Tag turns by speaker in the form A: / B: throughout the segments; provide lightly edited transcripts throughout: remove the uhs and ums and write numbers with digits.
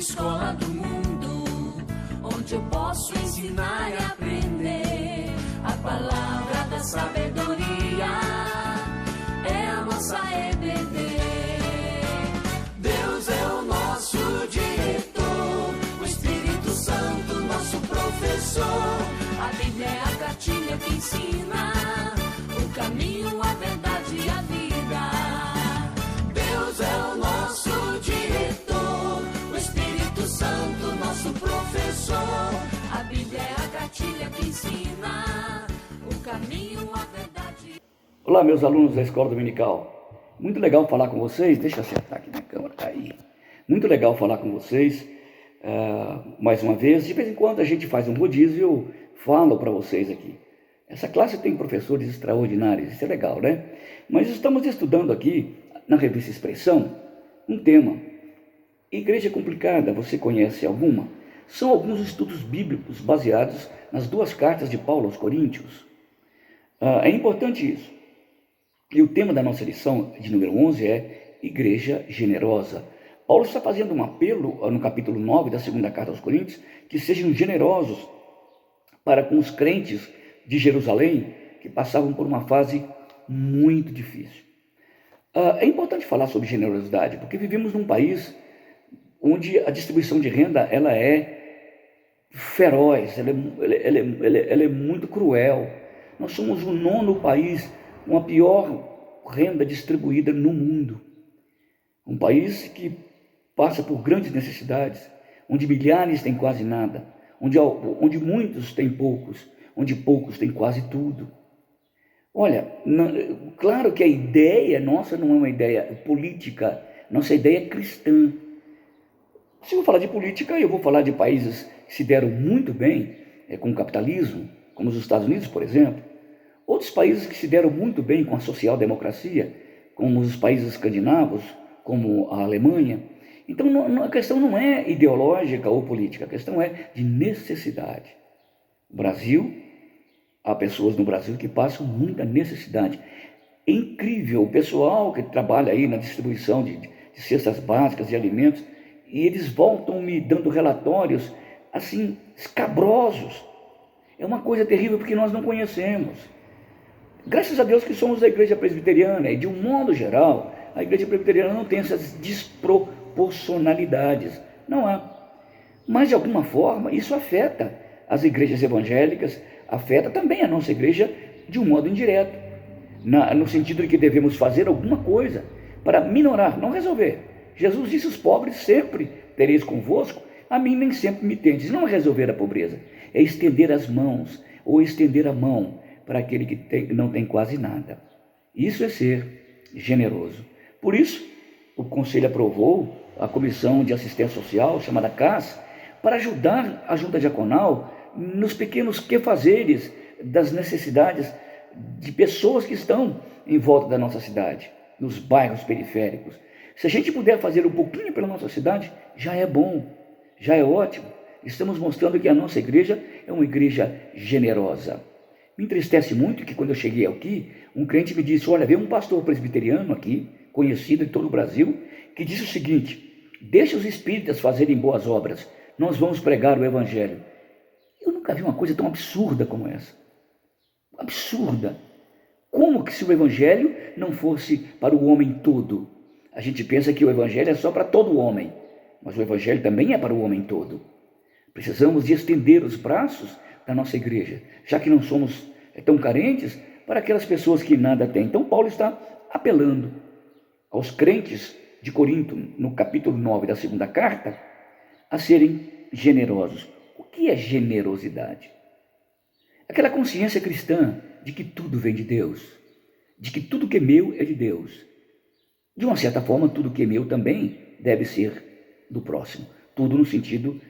A: escola do mundo, onde eu posso ensinar e aprender. A palavra da sabedoria é a nossa EBD. Deus é o nosso diretor, o Espírito Santo nosso professor. A Bíblia é a cartilha que ensina o caminho, a verdade e a vida. Deus é o nosso diretor, o Espírito Santo nosso professor. A Bíblia é a cartilha que ensina o caminho, a verdade.
B: Olá, meus alunos da Escola Dominical. Muito legal falar com vocês. Deixa eu acertar aqui minha câmera, aí. Muito legal falar com vocês mais uma vez. De vez em quando a gente faz um rodízio e eu falo para vocês aqui. Essa classe tem professores extraordinários, isso é legal, né? Mas estamos estudando aqui, na revista Expressão, um tema. Igreja complicada, você conhece alguma? São alguns estudos bíblicos baseados nas duas cartas de Paulo aos Coríntios. É importante isso. E o tema da nossa lição, de número 11, é Igreja Generosa. Paulo está fazendo um apelo no capítulo 9 da segunda carta aos Coríntios, que sejam generosos para com os crentes de Jerusalém, que passavam por uma fase muito difícil. É importante falar sobre generosidade, porque vivemos num país onde a distribuição de renda ela é feroz, ela é muito cruel. Nós somos o 9º país com a pior renda distribuída no mundo. Um país que passa por grandes necessidades, onde milhares têm quase nada, onde muitos têm poucos, onde poucos têm quase tudo. Olha, claro que a ideia nossa não é uma ideia política, nossa ideia é cristã. Se eu falar de política, eu vou falar de países que se deram muito bem com o capitalismo, como os Estados Unidos, por exemplo. Outros países que se deram muito bem com a social-democracia, como os países escandinavos, como a Alemanha. Então, a questão não é ideológica ou política, a questão é de necessidade. O Brasil, há pessoas no Brasil que passam muita necessidade. É incrível o pessoal que trabalha aí na distribuição de cestas básicas de alimentos, e eles voltam me dando relatórios, assim, escabrosos. É uma coisa terrível porque nós não conhecemos. Graças a Deus que somos da igreja presbiteriana, e de um modo geral, a igreja presbiteriana não tem essas desproporcionalidades. Não há. Mas, de alguma forma, isso afeta as igrejas evangélicas, afeta também a nossa igreja de um modo indireto, no sentido de que devemos fazer alguma coisa para minorar, não resolver. Jesus disse: os pobres sempre tereis convosco, a mim nem sempre me tendes. Não é resolver a pobreza, é estender as mãos, ou estender a mão para aquele que não tem quase nada. Isso é ser generoso. Por isso, o Conselho aprovou a Comissão de Assistência Social, chamada CAS, para ajudar a Junta Diaconal nos pequenos quefazeres das necessidades de pessoas que estão em volta da nossa cidade, nos bairros periféricos. Se a gente puder fazer um pouquinho pela nossa cidade, já é bom, já é ótimo. Estamos mostrando que a nossa igreja é uma igreja generosa. Me entristece muito que quando eu cheguei aqui, um crente me disse: olha, veio um pastor presbiteriano aqui, conhecido em todo o Brasil, que disse o seguinte: deixa os espíritas fazerem boas obras, nós vamos pregar o evangelho. Eu nunca vi uma coisa tão absurda como essa. Absurda. Como que se o evangelho não fosse para o homem todo? A gente pensa que o evangelho é só para todo homem, mas o evangelho também é para o homem todo. Precisamos de estender os braços da nossa igreja, já que não somos tão carentes, para aquelas pessoas que nada têm. Então Paulo está apelando aos crentes de Corinto, no capítulo 9 da segunda carta, a serem generosos. O que é generosidade? Aquela consciência cristã de que tudo vem de Deus, de que tudo que é meu é de Deus. De uma certa forma, tudo que é meu também deve ser do próximo. Tudo no sentido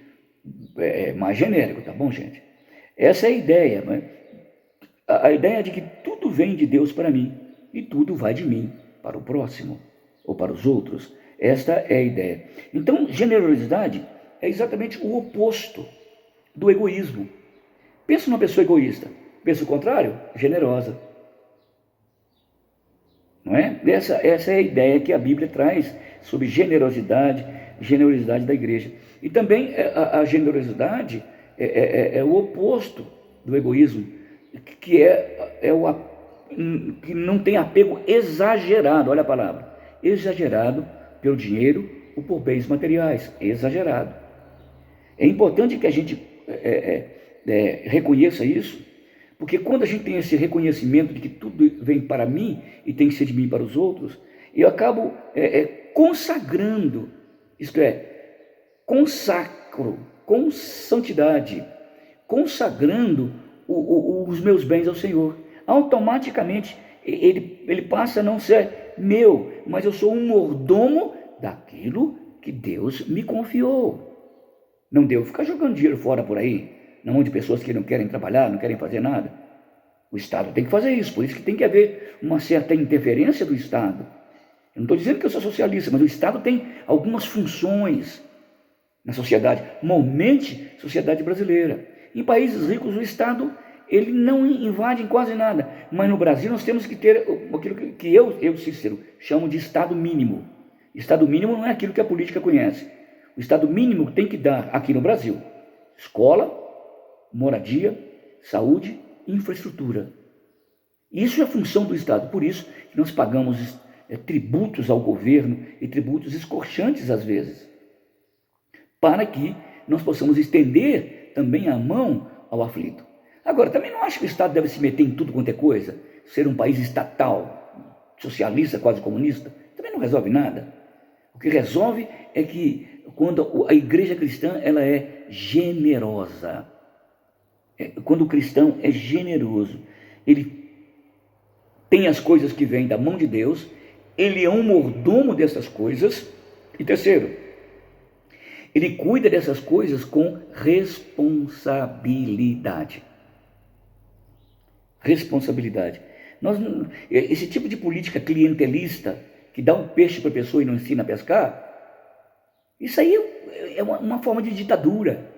B: mais genérico, tá bom, gente? Essa é a ideia, né? A ideia de que tudo vem de Deus para mim e tudo vai de mim para o próximo ou para os outros. Esta é a ideia. Então, generosidade é exatamente o oposto do egoísmo. Pensa numa pessoa egoísta. Pensa o contrário? Generosa. Não é? Essa é a ideia que a Bíblia traz sobre generosidade, generosidade da igreja. E também a generosidade é o oposto do egoísmo, que que não tem apego exagerado, olha a palavra, exagerado pelo dinheiro ou por bens materiais, exagerado. É importante que a gente reconheça isso, porque quando a gente tem esse reconhecimento de que tudo vem para mim e tem que ser de mim para os outros, eu acabo consagrando, isto é, consacro, com santidade, consagrando os meus bens ao Senhor. Automaticamente ele passa a não ser meu, mas eu sou um mordomo daquilo que Deus me confiou. Não devo ficar jogando dinheiro fora por aí, na mão de pessoas que não querem trabalhar, não querem fazer nada. O Estado tem que fazer isso, por isso que tem que haver uma certa interferência do Estado. Eu não estou dizendo que eu sou socialista, mas o Estado tem algumas funções na sociedade, normalmente sociedade brasileira. Em países ricos, o Estado ele não invade em quase nada, mas no Brasil nós temos que ter aquilo que eu Cícero, chamo de Estado mínimo. Estado mínimo não é aquilo que a política conhece. O Estado mínimo tem que dar aqui no Brasil escola, moradia, saúde e infraestrutura. Isso é a função do Estado, por isso que nós pagamos tributos ao governo e tributos escorchantes às vezes, para que nós possamos estender também a mão ao aflito. Agora, também não acho que o Estado deve se meter em tudo quanto é coisa, ser um país estatal, socialista, quase comunista, também não resolve nada. O que resolve é que quando a igreja cristã ela é generosa, quando o cristão é generoso, ele tem as coisas que vêm da mão de Deus, ele é um mordomo dessas coisas, e terceiro, ele cuida dessas coisas com responsabilidade. Responsabilidade. Esse tipo de política clientelista, que dá um peixe para a pessoa e não ensina a pescar, isso aí é uma forma de ditadura.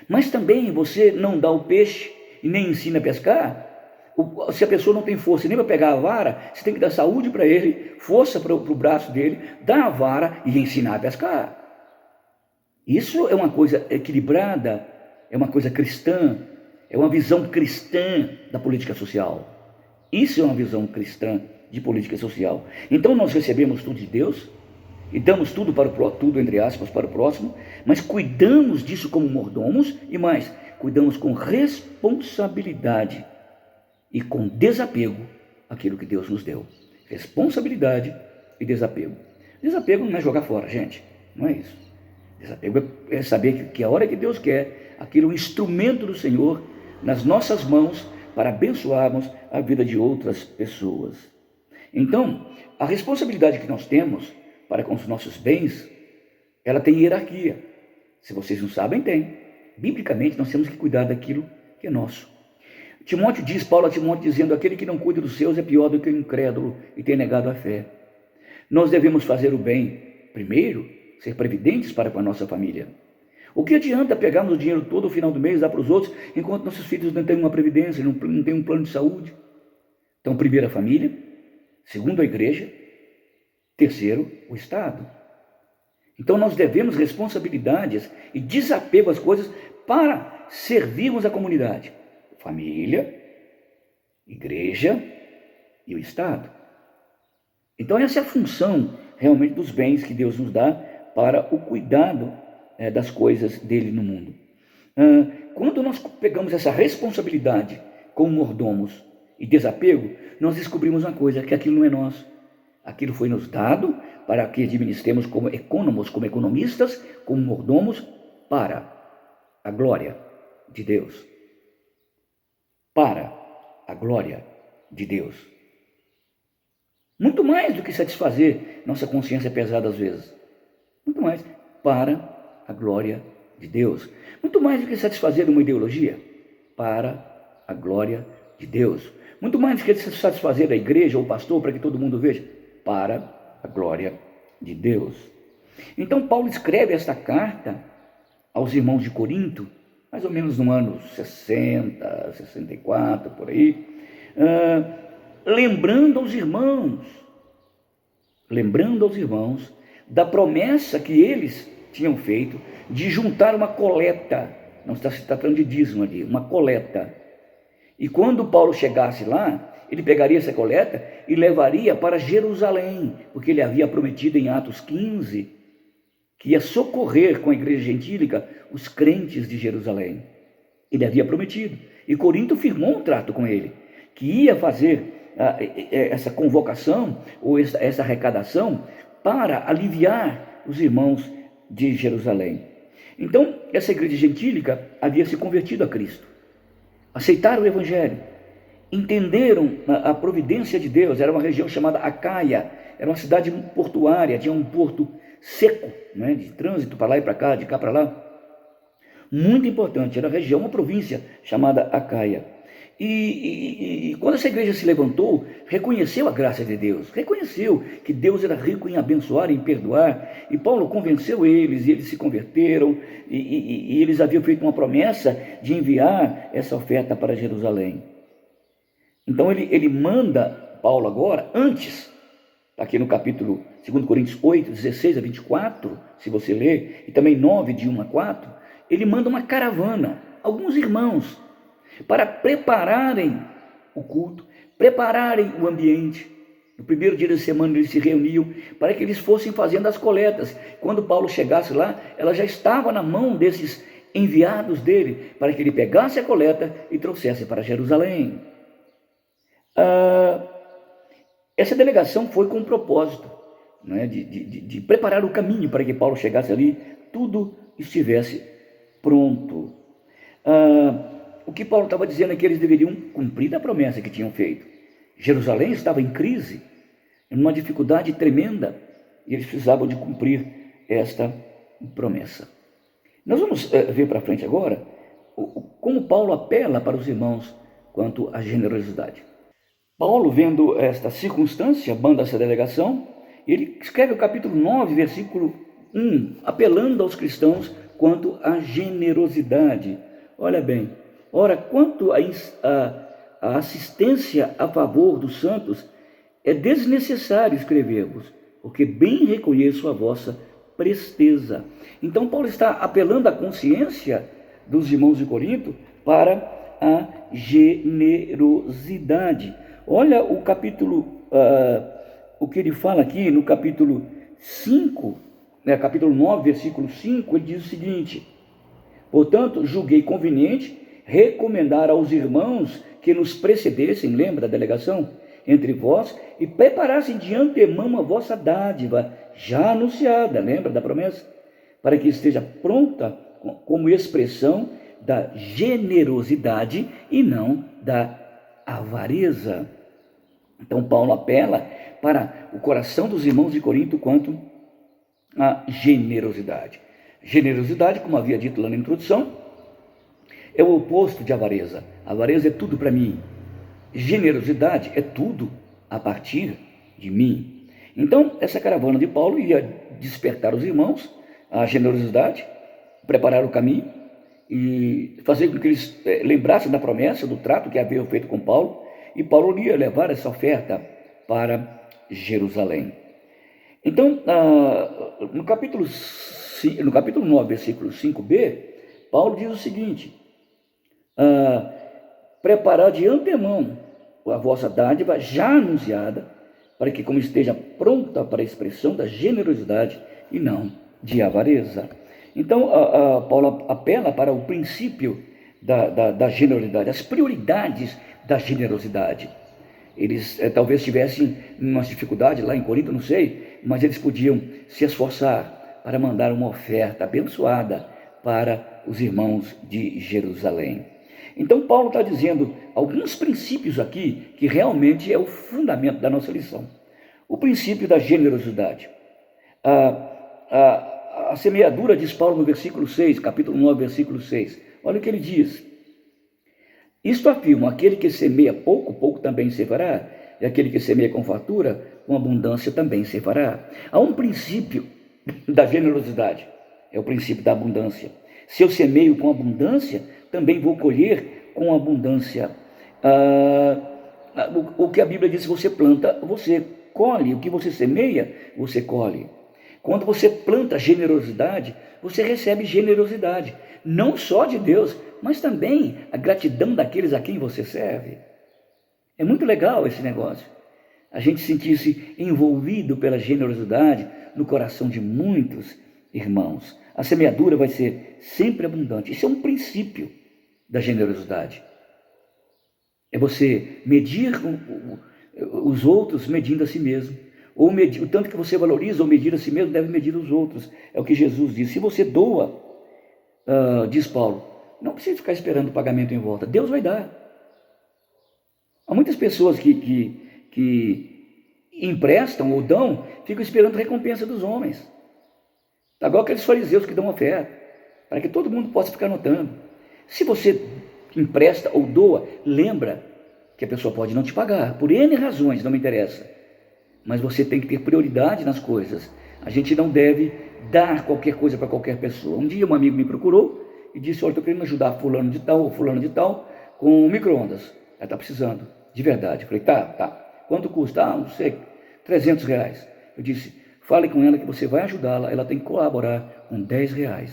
B: Mas também você não dá o peixe e nem ensina a pescar, se a pessoa não tem força nem para pegar a vara, você tem que dar saúde para ele, força para o braço dele, dar a vara e ensinar a pescar. Isso é uma coisa equilibrada, é uma coisa cristã, é uma visão cristã da política social. Isso é uma visão cristã de política social. Então nós recebemos tudo de Deus e damos tudo tudo entre aspas para o próximo, mas cuidamos disso como mordomos e mais, cuidamos com responsabilidade e com desapego aquilo que Deus nos deu. Responsabilidade e desapego. Desapego não é jogar fora, gente, não é isso. Desapego é saber que a hora que Deus quer, aquilo é um instrumento do Senhor nas nossas mãos para abençoarmos a vida de outras pessoas. Então, a responsabilidade que nós temos para com os nossos bens, ela tem hierarquia. Se vocês não sabem, tem. Biblicamente, nós temos que cuidar daquilo que é nosso. Paulo a Timóteo dizendo, aquele que não cuida dos seus é pior do que o incrédulo e tem negado a fé. Nós devemos fazer o bem, primeiro, ser previdentes para com a nossa família. O que adianta pegarmos o dinheiro todo no final do mês e dar para os outros, enquanto nossos filhos não têm uma previdência, não têm um plano de saúde? Então, primeiro a família, segundo a igreja, terceiro o Estado. Então nós devemos responsabilidades e desapego às coisas para servirmos a comunidade. Família, igreja e o Estado. Então essa é a função realmente dos bens que Deus nos dá para o cuidado das coisas dele no mundo. Quando nós pegamos essa responsabilidade como mordomos e desapego, nós descobrimos uma coisa, que aquilo não é nosso. Aquilo foi nos dado para que administremos como econômicos, como economistas, como mordomos, para a glória de Deus. Para a glória de Deus. Muito mais do que satisfazer nossa consciência pesada às vezes. Muito mais para a glória de Deus. Muito mais do que satisfazer uma ideologia. Para a glória de Deus. Muito mais do que satisfazer a igreja ou o pastor para que todo mundo veja. Para a glória de Deus. Então Paulo escreve esta carta aos irmãos de Corinto, mais ou menos no ano 60, 64, por aí, lembrando aos irmãos da promessa que eles tinham feito de juntar uma coleta, não está se tratando de dízimo ali, uma coleta. E quando Paulo chegasse lá, ele pegaria essa coleta e levaria para Jerusalém, porque ele havia prometido em Atos 15 que ia socorrer com a igreja gentílica os crentes de Jerusalém. Ele havia prometido. E Corinto firmou um trato com ele, que ia fazer essa convocação ou essa arrecadação para aliviar os irmãos de Jerusalém. Então, essa igreja gentílica havia se convertido a Cristo, aceitaram o evangelho, entenderam a providência de Deus. Era uma região chamada Acaia, era uma cidade portuária, tinha um porto seco, né, de trânsito para lá e para cá, de cá para lá, muito importante. Era uma região, uma província chamada Acaia. E quando essa igreja se levantou, reconheceu a graça de Deus, reconheceu que Deus era rico em abençoar, em perdoar, e Paulo convenceu eles, e eles se converteram, e eles haviam feito uma promessa de enviar essa oferta para Jerusalém. Então ele manda Paulo agora, antes, aqui no capítulo 2 Coríntios 8, 16 a 24, se você ler, e também 9, de 1 a 4, ele manda uma caravana, alguns irmãos, para prepararem o culto, prepararem o ambiente. No primeiro dia da semana eles se reuniam para que eles fossem fazendo as coletas. Quando Paulo chegasse lá, ela já estava na mão desses enviados dele, para que ele pegasse a coleta e trouxesse para Jerusalém. Essa delegação foi com um propósito, né, de preparar o caminho para que Paulo chegasse ali, tudo estivesse pronto. O que Paulo estava dizendo é que eles deveriam cumprir a promessa que tinham feito. Jerusalém estava em crise, numa dificuldade tremenda, e eles precisavam de cumprir esta promessa. Nós vamos ver para frente agora como Paulo apela para os irmãos quanto à generosidade. Paulo, vendo esta circunstância, manda essa delegação, ele escreve o capítulo 9, versículo 1, apelando aos cristãos quanto à generosidade. Olha bem, ora, quanto à assistência a favor dos santos, é desnecessário escrever-vos, porque bem reconheço a vossa presteza. Então Paulo está apelando à consciência dos irmãos de Corinto para a generosidade. Olha o capítulo, o que ele fala aqui no capítulo 5, capítulo 9, versículo 5, ele diz o seguinte: portanto, julguei conveniente recomendar aos irmãos que nos precedessem, lembra da delegação, entre vós, e preparassem de antemão a vossa dádiva, já anunciada, lembra da promessa, para que esteja pronta como expressão da generosidade e não da avareza. Então Paulo apela para o coração dos irmãos de Corinto quanto à generosidade. Generosidade, como havia dito lá na introdução, é o oposto de avareza. Avareza é tudo para mim. Generosidade é tudo a partir de mim. Então, essa caravana de Paulo ia despertar os irmãos à generosidade, preparar o caminho e fazer com que eles lembrassem da promessa, do trato que havia feito com Paulo, e Paulo ia levar essa oferta para Jerusalém. Então, no capítulo 9, versículo 5b, Paulo diz o seguinte: preparar de antemão a vossa dádiva já anunciada, para que como esteja pronta para a expressão da generosidade e não de avareza. Então, Paulo apela para o princípio da generosidade, as prioridades da generosidade. Eles talvez tivessem uma dificuldade lá em Corinto, não sei, mas eles podiam se esforçar para mandar uma oferta abençoada para os irmãos de Jerusalém. Então Paulo está dizendo alguns princípios aqui que realmente é o fundamento da nossa lição. O princípio da generosidade. A semeadura, diz Paulo no versículo 6, capítulo 9, versículo 6. Olha o que ele diz: isto afirma, aquele que semeia pouco, pouco também ceifará, e aquele que semeia com fartura, com abundância também ceifará. Há um princípio da generosidade, é o princípio da abundância. Se eu semeio com abundância, também vou colher com abundância. O que a Bíblia diz: se você planta, você colhe. O que você semeia, você colhe. Quando você planta generosidade, você recebe generosidade, não só de Deus, mas também a gratidão daqueles a quem você serve. É muito legal esse negócio. A gente sentir-se envolvido pela generosidade no coração de muitos irmãos. A semeadura vai ser sempre abundante. Isso é um princípio da generosidade. É você medir os outros medindo a si mesmo. Ou medir, o tanto que você valoriza ou medir a si mesmo, deve medir os outros. É o que Jesus diz. Se você doa, diz Paulo, não precisa ficar esperando o pagamento em volta. Deus vai dar. Há muitas pessoas que emprestam ou dão, ficam esperando recompensa dos homens. Tá igual aqueles fariseus que dão oferta, para que todo mundo possa ficar notando. Se você empresta ou doa, lembra que a pessoa pode não te pagar, por N razões, não me interessa. Mas você tem que ter prioridade nas coisas. A gente não deve dar qualquer coisa para qualquer pessoa. Um dia um amigo me procurou e disse, olha, estou querendo ajudar fulano de tal ou fulano de tal com micro-ondas. Ela está precisando, de verdade. Eu falei, tá. Quanto custa? Não sei, R$300. Eu disse, fale com ela que você vai ajudá-la, ela tem que colaborar com R$10.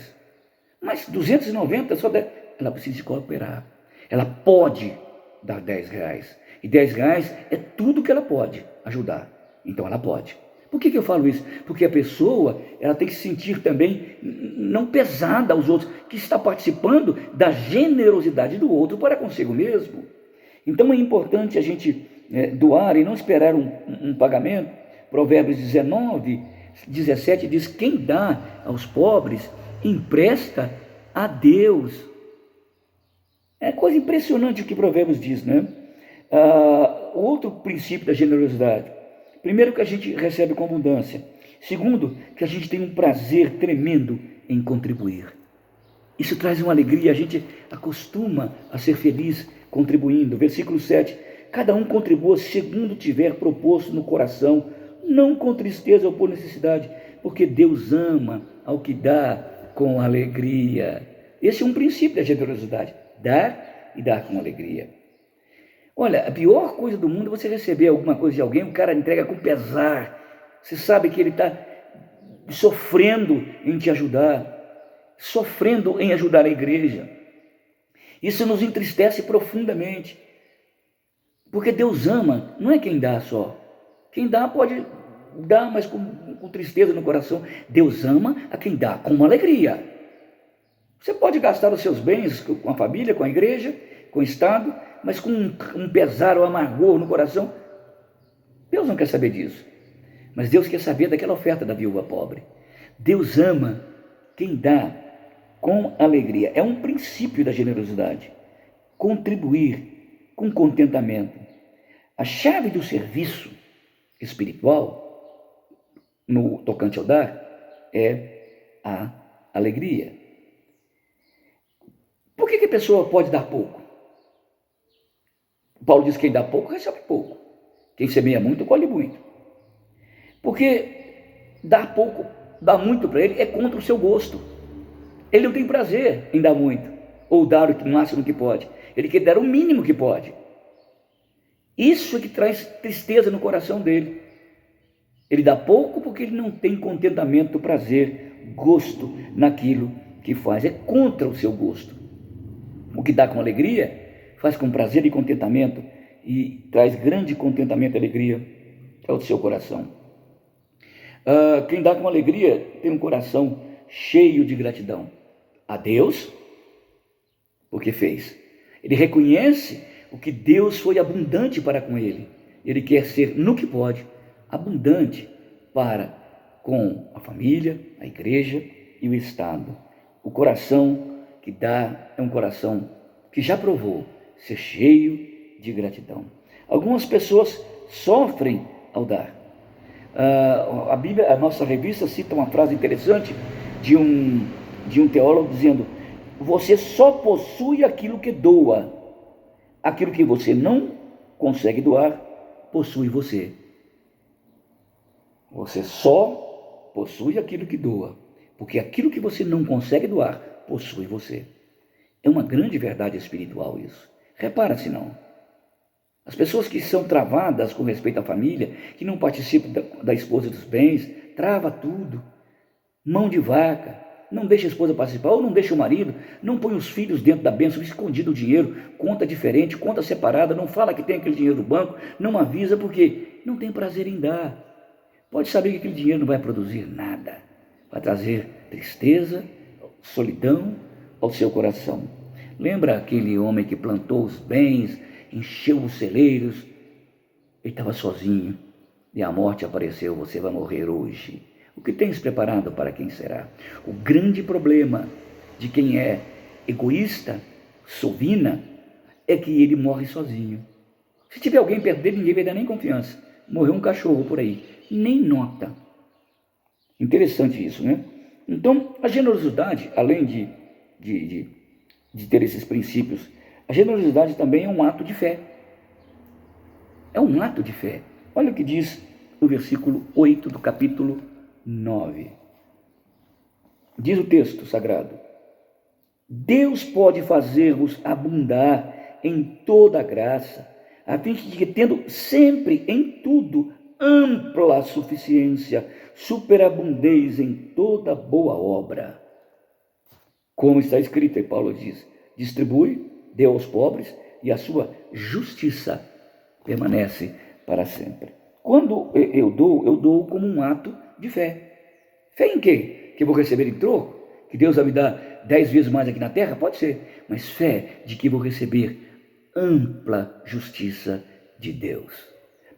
B: Mas 290 só 10. Ela precisa de cooperar. Ela pode dar R$10. E R$10 é tudo que ela pode ajudar. Então ela pode. Por que eu falo isso? Porque a pessoa, ela tem que se sentir também não pesada aos outros, que está participando da generosidade do outro para consigo mesmo. Então é importante a gente doar e não esperar um pagamento. Provérbios 19:17 diz, quem dá aos pobres, empresta a Deus. É coisa impressionante o que Provérbios diz, né? Outro princípio da generosidade. Primeiro, que a gente recebe com abundância. Segundo, que a gente tem um prazer tremendo em contribuir. Isso traz uma alegria, a gente acostuma a ser feliz contribuindo. Versículo 7, cada um contribua segundo tiver proposto no coração, não com tristeza ou por necessidade, porque Deus ama ao que dá com alegria. Esse é um princípio da generosidade, dar e dar com alegria. Olha, a pior coisa do mundo é você receber alguma coisa de alguém, o cara entrega com pesar. Você sabe que ele está sofrendo em te ajudar, sofrendo em ajudar a igreja. Isso nos entristece profundamente, porque Deus ama, não é quem dá só. Quem dá pode dar, mas com tristeza no coração. Deus ama a quem dá com alegria. Você pode gastar os seus bens com a família, com a igreja, com o Estado, mas com um pesar ou amargor no coração. Deus não quer saber disso. Mas Deus quer saber daquela oferta da viúva pobre. Deus ama quem dá com alegria. É um princípio da generosidade. Contribuir com contentamento. A chave do serviço espiritual, no tocante ao dar, é a alegria. Por que a pessoa pode dar pouco? Paulo diz que quem dá pouco, recebe pouco. Quem semeia muito, colhe muito. Porque dar pouco, dar muito para ele, é contra o seu gosto. Ele não tem prazer em dar muito, ou dar o máximo que pode. Ele quer dar o mínimo que pode. Isso é que traz tristeza no coração dele. Ele dá pouco porque ele não tem contentamento, prazer, gosto naquilo que faz. É contra o seu gosto. O que dá com alegria faz com prazer e contentamento e traz grande contentamento e alegria ao seu coração. Quem dá com alegria tem um coração cheio de gratidão a Deus, porque fez. Ele reconhece o que Deus foi abundante para com ele. Ele quer ser, no que pode, abundante para com a família, a igreja e o Estado. O coração que dá é um coração que já provou ser cheio de gratidão. Algumas pessoas sofrem ao dar. A Bíblia, a nossa revista, cita uma frase interessante de um teólogo dizendo: você só possui aquilo que doa. Aquilo que você não consegue doar, possui você. Você só possui aquilo que doa, porque aquilo que você não consegue doar, possui você. É uma grande verdade espiritual isso. Repara se não. As pessoas que são travadas com respeito à família, que não participam da esposa dos bens, trava tudo. mão de vaca, não deixa a esposa participar, ou não deixa o marido, não põe os filhos dentro da bênção, escondido o dinheiro, conta diferente, conta separada, não fala que tem aquele dinheiro no banco, não avisa porque não tem prazer em dar. Pode saber que aquele dinheiro não vai produzir nada, vai trazer tristeza, solidão ao seu coração. Lembra aquele homem que plantou os bens, encheu os celeiros, ele estava sozinho e a morte apareceu, você vai morrer hoje. O que tens preparado para quem será? O grande problema de quem é egoísta, sovina, é que ele morre sozinho. Se tiver alguém perto dele, ninguém vai dar nem confiança. Morreu um cachorro por aí, nem nota. Interessante isso, né? Então, a generosidade, além de ter esses princípios, a generosidade também é um ato de fé. É um ato de fé. Olha o que diz o versículo 8 do capítulo 9. Diz o texto sagrado: Deus pode fazer-vos abundar em toda a graça, a fim de que, tendo sempre em tudo ampla suficiência, superabundeis em toda boa obra. Como está escrito, e Paulo diz: distribui, dê aos pobres, e a sua justiça permanece para sempre. Quando eu dou como um ato de fé. Fé em quê? Que eu vou receber em troco? Que Deus vai me dar 10 vezes mais aqui na terra? Pode ser. Mas fé de que vou receber ampla justiça de Deus.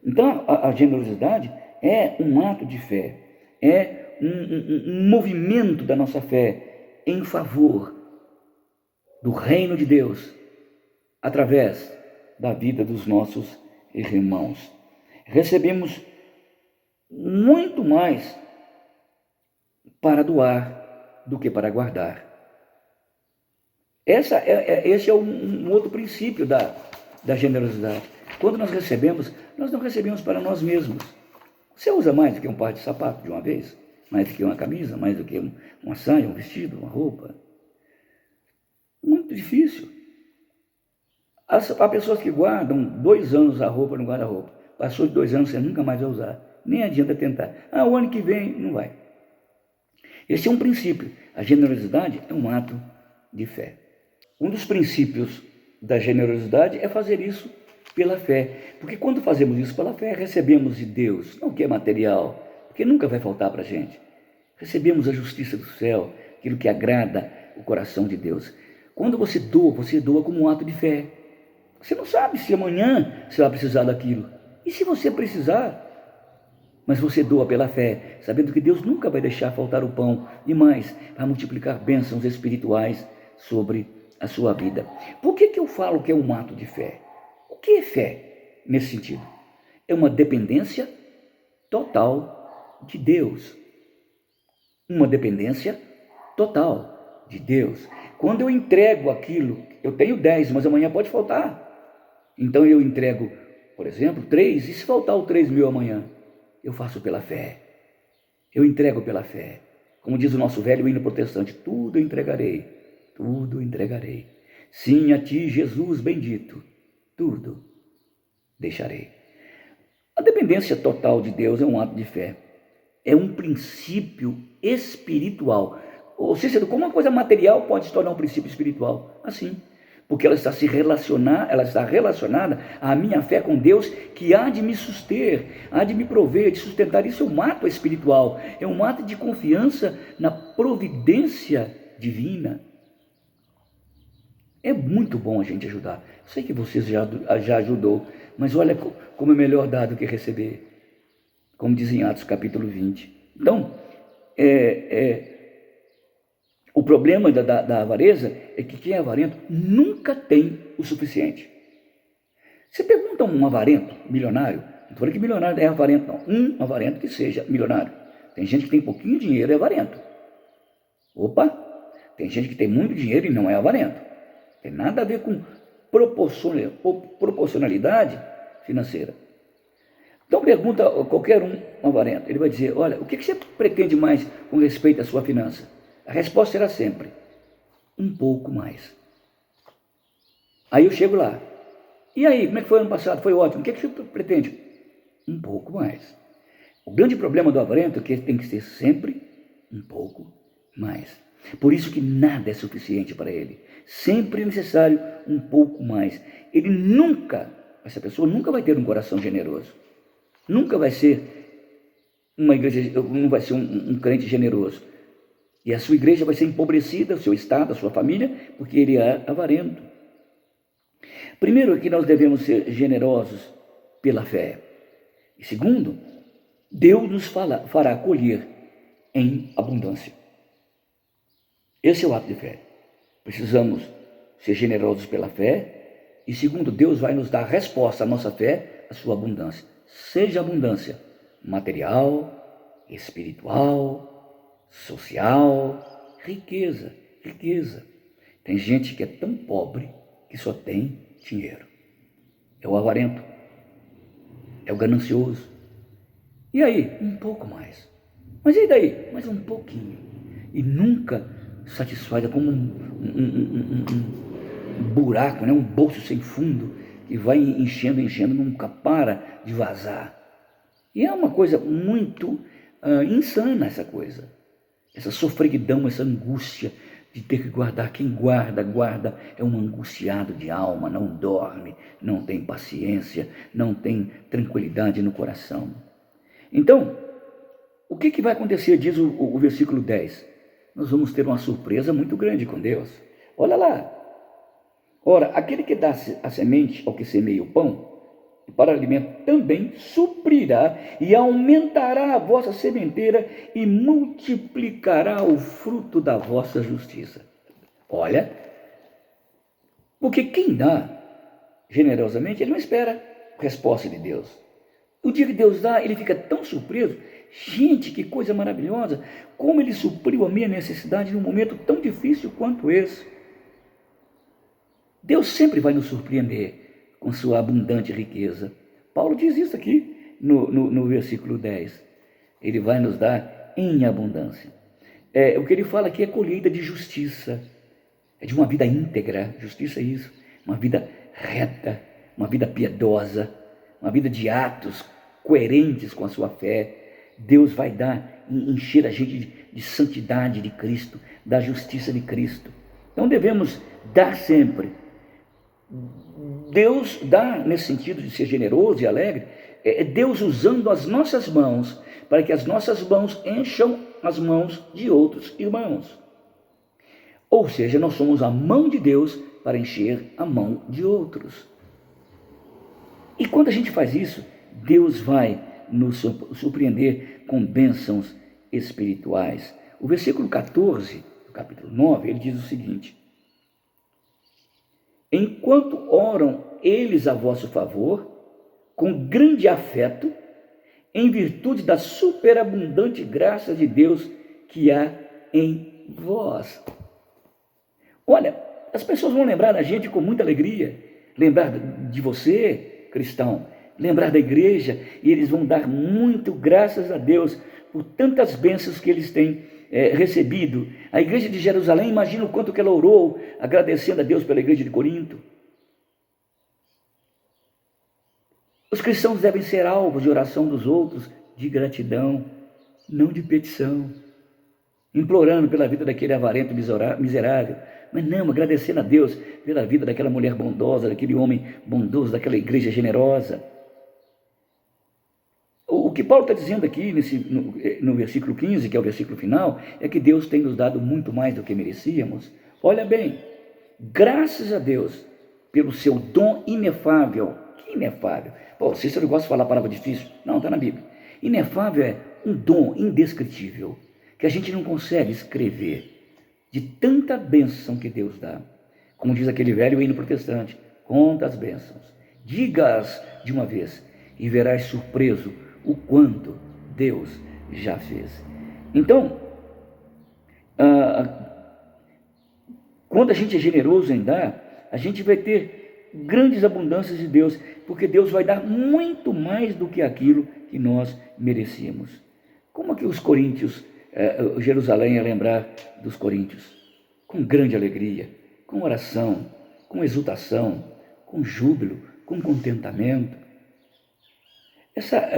B: Então, a generosidade é um ato de fé. É um movimento da nossa fé em favor do reino de Deus, através da vida dos nossos irmãos. Recebemos muito mais para doar do que para guardar. Esse é um outro princípio da generosidade. Quando nós recebemos, nós não recebemos para nós mesmos. Você usa mais do que um par de sapato de uma vez? Mais do que uma camisa? Mais do que uma saia, um vestido, uma roupa? Muito difícil. Há pessoas que guardam 2 anos a roupa no guarda-roupa. Passou de 2 anos, você nunca mais vai usar. Nem adianta tentar. O ano que vem não vai. Esse é um princípio. A generosidade é um ato de fé. Um dos princípios da generosidade é fazer isso pela fé. Porque quando fazemos isso pela fé, recebemos de Deus, não o que é material, porque nunca vai faltar para a gente. Recebemos a justiça do céu, aquilo que agrada o coração de Deus. Quando você doa como um ato de fé. Você não sabe se amanhã você vai precisar daquilo. E se você precisar? Mas você doa pela fé, sabendo que Deus nunca vai deixar faltar o pão e mais, vai multiplicar bênçãos espirituais sobre a sua vida. Por que eu falo que é um ato de fé? O que é fé nesse sentido? É uma dependência total de Deus. Uma dependência total de Deus. Quando eu entrego aquilo, eu tenho 10, mas amanhã pode faltar. Então eu entrego, por exemplo, 3, e se faltar o 3 mil amanhã? Eu faço pela fé. Eu entrego pela fé. Como diz o nosso velho hino protestante, tudo entregarei, tudo entregarei. Sim, a ti, Jesus bendito, tudo deixarei. A dependência total de Deus é um ato de fé. É um princípio espiritual. Ou seja, como uma coisa material pode se tornar um princípio espiritual? Assim. Porque ela está relacionada à minha fé com Deus, que há de me suster, há de me prover, de sustentar. Isso é um ato espiritual, é um ato de confiança na providência divina. É muito bom a gente ajudar. Sei que você já ajudou, mas olha como é melhor dar do que receber. Como diz em Atos capítulo 20. Então, o problema da avareza é que quem é avarento nunca tem o suficiente. Você pergunta a um avarento milionário, não estou falando que milionário é avarento, não. Um avarento que seja milionário. Tem gente que tem pouquinho dinheiro e é avarento. Opa, tem gente que tem muito dinheiro e não é avarento. Tem nada a ver com proporcionalidade financeira. Então pergunta a qualquer um avarento, ele vai dizer, olha, o que você pretende mais com respeito à sua finança? A resposta será sempre, um pouco mais. Aí eu chego lá, e aí, como é que foi ano passado? Foi ótimo, o que você pretende? Um pouco mais. O grande problema do avarento é que ele tem que ser sempre um pouco mais. Por isso que nada é suficiente para ele. Sempre é necessário um pouco mais. Essa pessoa nunca vai ter um coração generoso. Nunca vai ser uma igreja, não vai ser um crente generoso. E a sua igreja vai ser empobrecida, o seu estado, a sua família, porque ele é avarento. Primeiro, que nós devemos ser generosos pela fé. E segundo, Deus nos fará colher em abundância. Esse é o ato de fé. Precisamos ser generosos pela fé. E segundo, Deus vai nos dar a resposta à nossa fé, à sua abundância. Seja abundância material, espiritual, social, riqueza. Tem gente que é tão pobre que só tem dinheiro. É o avarento, é o ganancioso. E aí? Um pouco mais. Mas e daí? Mais um pouquinho. E nunca satisfaz, é como um buraco, né? Um bolso sem fundo que vai enchendo, nunca para de vazar. E é uma coisa muito insana essa coisa. Essa sofreguidão, essa angústia de ter que guardar. Quem guarda é um angustiado de alma, não dorme, não tem paciência, não tem tranquilidade no coração. Então, o que vai acontecer, diz o versículo 10? Nós vamos ter uma surpresa muito grande com Deus. Olha lá. Ora, aquele que dá a semente ao que semeia o pão, e para alimento também suprirá e aumentará a vossa sementeira e multiplicará o fruto da vossa justiça. Olha, porque quem dá generosamente, ele não espera a resposta de Deus. O dia que Deus dá, ele fica tão surpreso. Gente, que coisa maravilhosa! Como ele supriu a minha necessidade num momento tão difícil quanto esse. Deus sempre vai nos surpreender com sua abundante riqueza. Paulo diz isso aqui no versículo 10. Ele vai nos dar em abundância. O que ele fala aqui é colheita de justiça. É de uma vida íntegra. Justiça é isso. Uma vida reta, uma vida piedosa, uma vida de atos coerentes com a sua fé. Deus vai encher a gente de santidade de Cristo, da justiça de Cristo. Então devemos dar sempre. Deus dá nesse sentido de ser generoso e alegre, é Deus usando as nossas mãos, para que as nossas mãos encham as mãos de outros irmãos. Ou seja, nós somos a mão de Deus para encher a mão de outros. E quando a gente faz isso, Deus vai nos surpreender com bênçãos espirituais. O versículo 14, do capítulo 9, ele diz o seguinte: enquanto oram eles a vosso favor, com grande afeto, em virtude da superabundante graça de Deus que há em vós. Olha, as pessoas vão lembrar da gente com muita alegria, lembrar de você, cristão, lembrar da igreja, e eles vão dar muito graças a Deus por tantas bênçãos que eles têm recebido. A igreja de Jerusalém, imagina o quanto que ela orou, agradecendo a Deus pela igreja de Corinto. Os cristãos devem ser alvos de oração dos outros, de gratidão, não de petição, implorando pela vida daquele avarento miserável, mas não, agradecendo a Deus pela vida daquela mulher bondosa, daquele homem bondoso, daquela igreja generosa. O que Paulo está dizendo aqui no versículo 15, que é o versículo final, é que Deus tem nos dado muito mais do que merecíamos. Olha bem, graças a Deus pelo seu dom inefável. Que inefável? Pô, Cícero gosta de falar a palavra difícil. Não, está na Bíblia. Inefável é um dom indescritível, que a gente não consegue escrever, de tanta bênção que Deus dá. Como diz aquele velho hino protestante: conta as bênçãos, diga-as de uma vez, e verás surpreso o quanto Deus já fez. Então, quando a gente é generoso em dar, a gente vai ter grandes abundâncias de Deus, porque Deus vai dar muito mais do que aquilo que nós merecíamos. Como é que os coríntios, Jerusalém ia lembrar dos coríntios? Com grande alegria, com oração, com exultação, com júbilo, com contentamento. Essa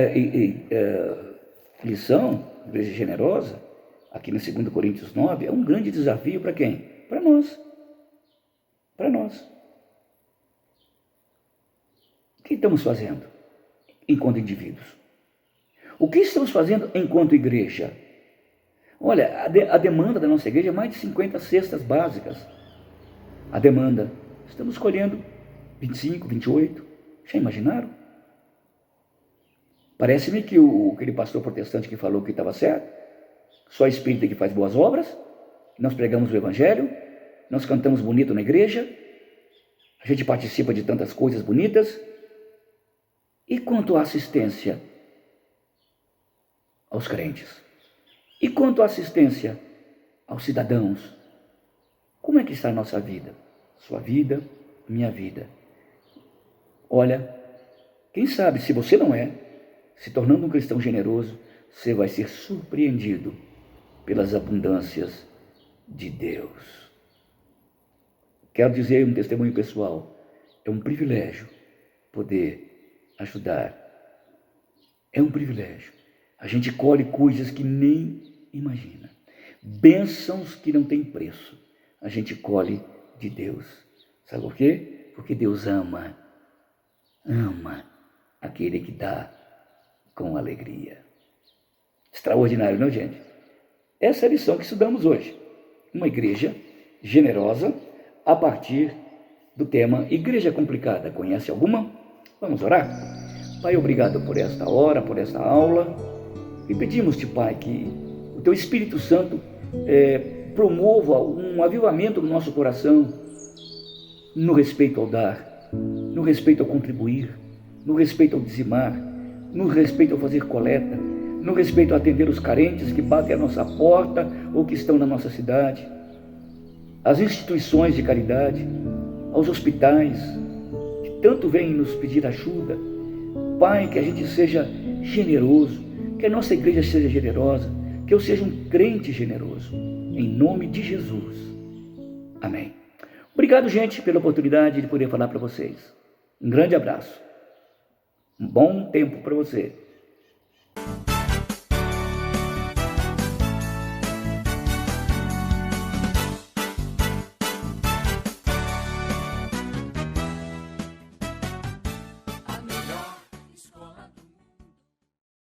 B: lição, igreja generosa, aqui no 2 Coríntios 9, é um grande desafio para quem? Para nós. Para nós. O que estamos fazendo enquanto indivíduos? O que estamos fazendo enquanto igreja? Olha, a demanda da nossa igreja é mais de 50 cestas básicas. A demanda. Estamos colhendo 25, 28. Já imaginaram? Parece-me que aquele pastor protestante que falou que estava certo, só espírita que faz boas obras, nós pregamos o evangelho, nós cantamos bonito na igreja, a gente participa de tantas coisas bonitas. E quanto à assistência aos crentes? E quanto à assistência aos cidadãos? Como é que está a nossa vida? Sua vida, minha vida. Olha, quem sabe se você não é, se tornando um cristão generoso, você vai ser surpreendido pelas abundâncias de Deus. Quero dizer um testemunho pessoal, é um privilégio poder ajudar. É um privilégio. A gente colhe coisas que nem imagina. Bênçãos que não têm preço. A gente colhe de Deus. Sabe por quê? Porque Deus ama aquele que dá com alegria. Extraordinário, não, gente? Essa é a lição que estudamos hoje. Uma igreja generosa a partir do tema Igreja Complicada. Conhece alguma? Vamos orar? Pai, obrigado por esta hora, por esta aula. E pedimos-te, Pai, que o Teu Espírito Santo promova um avivamento no nosso coração no respeito ao dar, no respeito ao contribuir, no respeito ao dizimar, no respeito ao fazer coleta, no respeito a atender os carentes que batem à nossa porta ou que estão na nossa cidade, às instituições de caridade, aos hospitais, que tanto vêm nos pedir ajuda. Pai, que a gente seja generoso, que a nossa igreja seja generosa, que eu seja um crente generoso, em nome de Jesus. Amém. Obrigado, gente, pela oportunidade de poder falar para vocês. Um grande abraço. Um bom tempo para você.